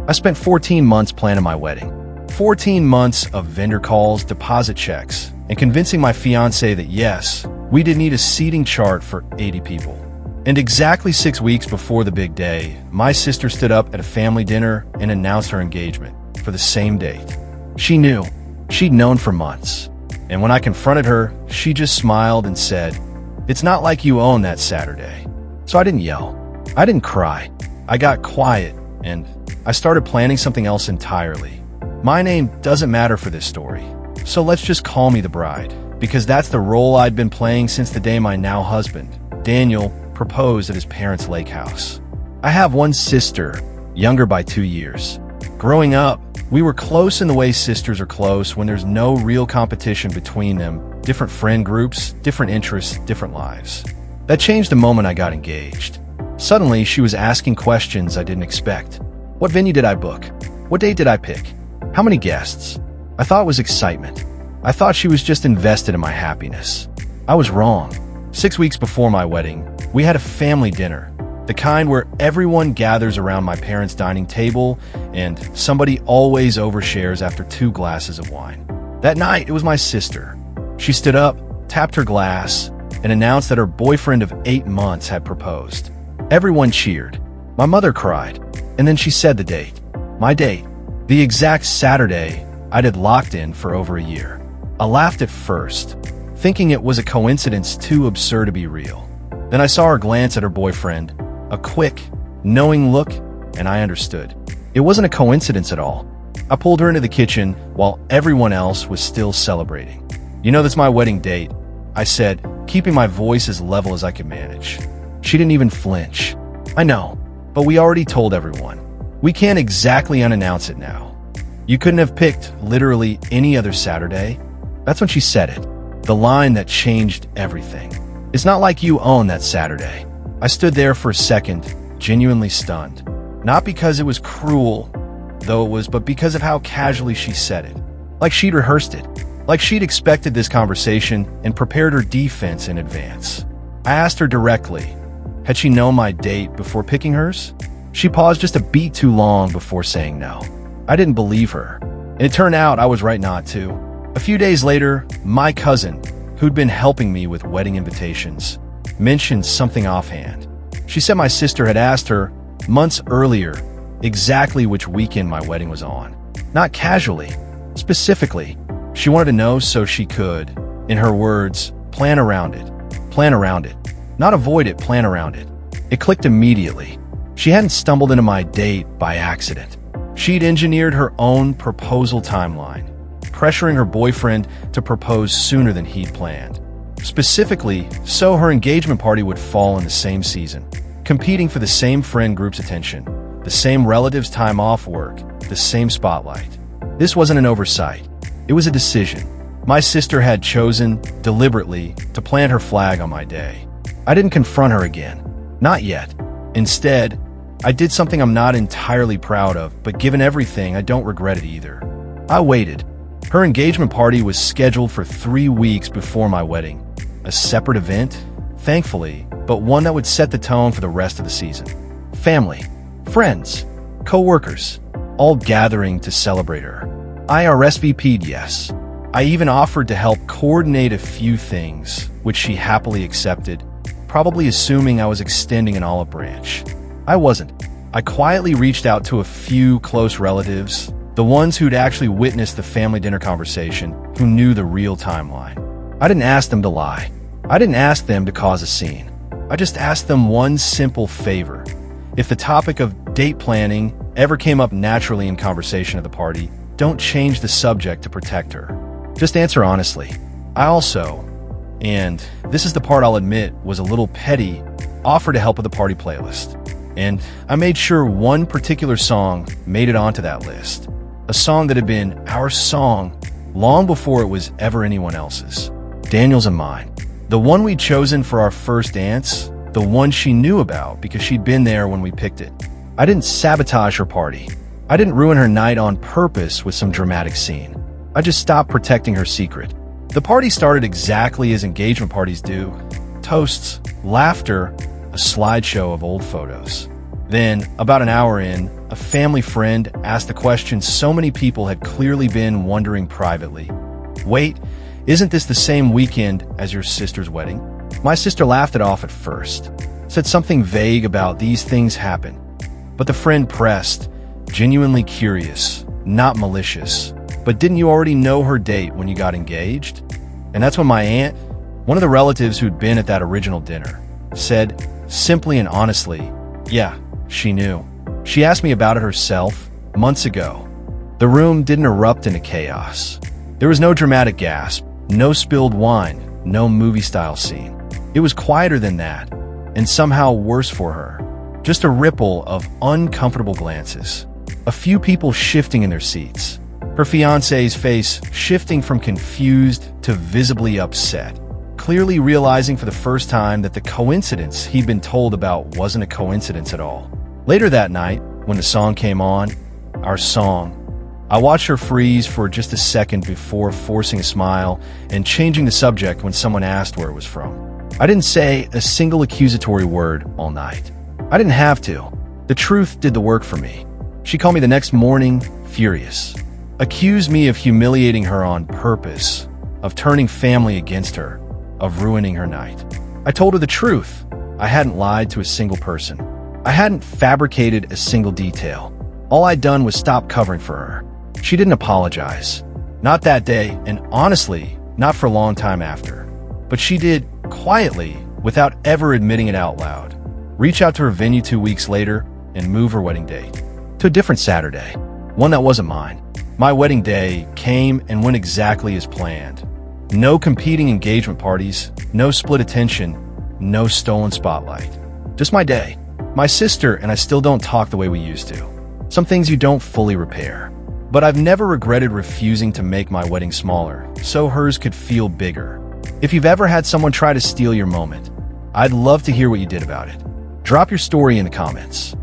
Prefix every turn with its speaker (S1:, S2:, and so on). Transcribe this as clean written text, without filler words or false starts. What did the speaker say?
S1: I spent 14 months planning my wedding. 14 months of vendor calls, deposit checks, and convincing my fiancé that yes, we did need a seating chart for 80 people. And exactly 6 weeks before the big day, my sister stood up at a family dinner and announced her engagement for the same date. She knew. She'd known for months. And when I confronted her, she just smiled and said, "It's not like you own that Saturday." So I didn't yell. I didn't cry. I got quiet, and I started planning something else entirely. My name doesn't matter for this story, so let's just call me the bride, because that's the role I'd been playing since the day my now husband, Daniel, proposed at his parents' lake house. I have one sister, younger by 2 years. Growing up, we were close in the way sisters are close when there's no real competition between them, different friend groups, different interests, different lives. That changed the moment I got engaged. Suddenly, she was asking questions I didn't expect. What venue did I book? What date did I pick? How many guests? I thought it was excitement. I thought she was just invested in my happiness. I was wrong. 6 weeks before my wedding, we had a family dinner, the kind where everyone gathers around my parents' dining table and somebody always overshares after 2 glasses of wine. That night, it was my sister. She stood up, tapped her glass, and announced that her boyfriend of 8 months had proposed. Everyone cheered. My mother cried, and then she said the date. My date. The exact Saturday I'd had locked in for over a year. I laughed at first, thinking it was a coincidence too absurd to be real. Then I saw her glance at her boyfriend, a quick, knowing look, and I understood. It wasn't a coincidence at all. I pulled her into the kitchen while everyone else was still celebrating. "You know that's my wedding date," I said, keeping my voice as level as I could manage. She didn't even flinch. "I know, but we already told everyone. We can't exactly unannounce it now. You couldn't have picked literally any other Saturday?" That's when she said it. The line that changed everything. "It's not like you own that Saturday." I stood there for a second, genuinely stunned. Not because it was cruel, though it was, but because of how casually she said it. Like she'd rehearsed it. Like she'd expected this conversation and prepared her defense in advance. I asked her directly, had she known my date before picking hers? She paused just a beat too long before saying no. I didn't believe her. And it turned out I was right not to. A few days later, my cousin, who'd been helping me with wedding invitations, mentioned something offhand. She said my sister had asked her, months earlier, exactly which weekend my wedding was on. Not casually, specifically. She wanted to know so she could, in her words, plan around it. Plan around it. Not avoid it, plan around it. It clicked immediately. She hadn't stumbled into my date by accident. She'd engineered her own proposal timeline, pressuring her boyfriend to propose sooner than he'd planned. Specifically, so her engagement party would fall in the same season, competing for the same friend group's attention, the same relatives' time off work, the same spotlight. This wasn't an oversight. It was a decision. My sister had chosen, deliberately, to plant her flag on my day. I didn't confront her again. Not yet. Instead, I did something I'm not entirely proud of, but given everything, I don't regret it either. I waited. Her engagement party was scheduled for 3 weeks before my wedding. A separate event, thankfully, but one that would set the tone for the rest of the season. Family, friends, co-workers, all gathering to celebrate her. I RSVP'd yes. I even offered to help coordinate a few things, which she happily accepted, probably assuming I was extending an olive branch. I wasn't. I quietly reached out to a few close relatives, the ones who'd actually witnessed the family dinner conversation, who knew the real timeline. I didn't ask them to lie. I didn't ask them to cause a scene. I just asked them one simple favor. If the topic of date planning ever came up naturally in conversation at the party, don't change the subject to protect her. Just answer honestly. I also, and this is the part I'll admit was a little petty, offered to help with the party playlist. And I made sure one particular song made it onto that list. A song that had been our song long before it was ever anyone else's. Daniel's and mine. The one we'd chosen for our first dance, the one she knew about because she'd been there when we picked it. I didn't sabotage her party. I didn't ruin her night on purpose with some dramatic scene. I just stopped protecting her secret. The party started exactly as engagement parties do. Toasts, laughter, a slideshow of old photos. Then, about an hour in, a family friend asked the question so many people had clearly been wondering privately. Wait, isn't this the same weekend as your sister's wedding? My sister laughed it off at first, said something vague about these things happen. But the friend pressed, genuinely curious, not malicious. But didn't you already know her date when you got engaged? And that's when my aunt, one of the relatives who'd been at that original dinner, said, simply and honestly, yeah, she knew. She asked me about it herself, months ago. The room didn't erupt into chaos. There was no dramatic gasp, no spilled wine, no movie-style scene. It was quieter than that, and somehow worse for her. Just a ripple of uncomfortable glances. A few people shifting in their seats. Her fiancé's face shifting from confused to visibly upset, clearly realizing for the first time that the coincidence he'd been told about wasn't a coincidence at all. Later that night, when the song came on, our song, I watched her freeze for just a second before forcing a smile and changing the subject when someone asked where it was from. I didn't say a single accusatory word all night. I didn't have to. The truth did the work for me. She called me the next morning, furious. Accused me of humiliating her on purpose, of turning family against her, of ruining her night. I told her the truth. I hadn't lied to a single person. I hadn't fabricated a single detail. All I'd done was stop covering for her. She didn't apologize. Not that day, and honestly, not for a long time after. But she did, quietly, without ever admitting it out loud, reach out to her venue 2 weeks later and move her wedding date to a different Saturday, one that wasn't mine. My wedding day came and went exactly as planned. No competing engagement parties, no split attention, no stolen spotlight. Just my day. My sister and I still don't talk the way we used to. Some things you don't fully repair. But I've never regretted refusing to make my wedding smaller, so hers could feel bigger. If you've ever had someone try to steal your moment, I'd love to hear what you did about it. Drop your story in the comments.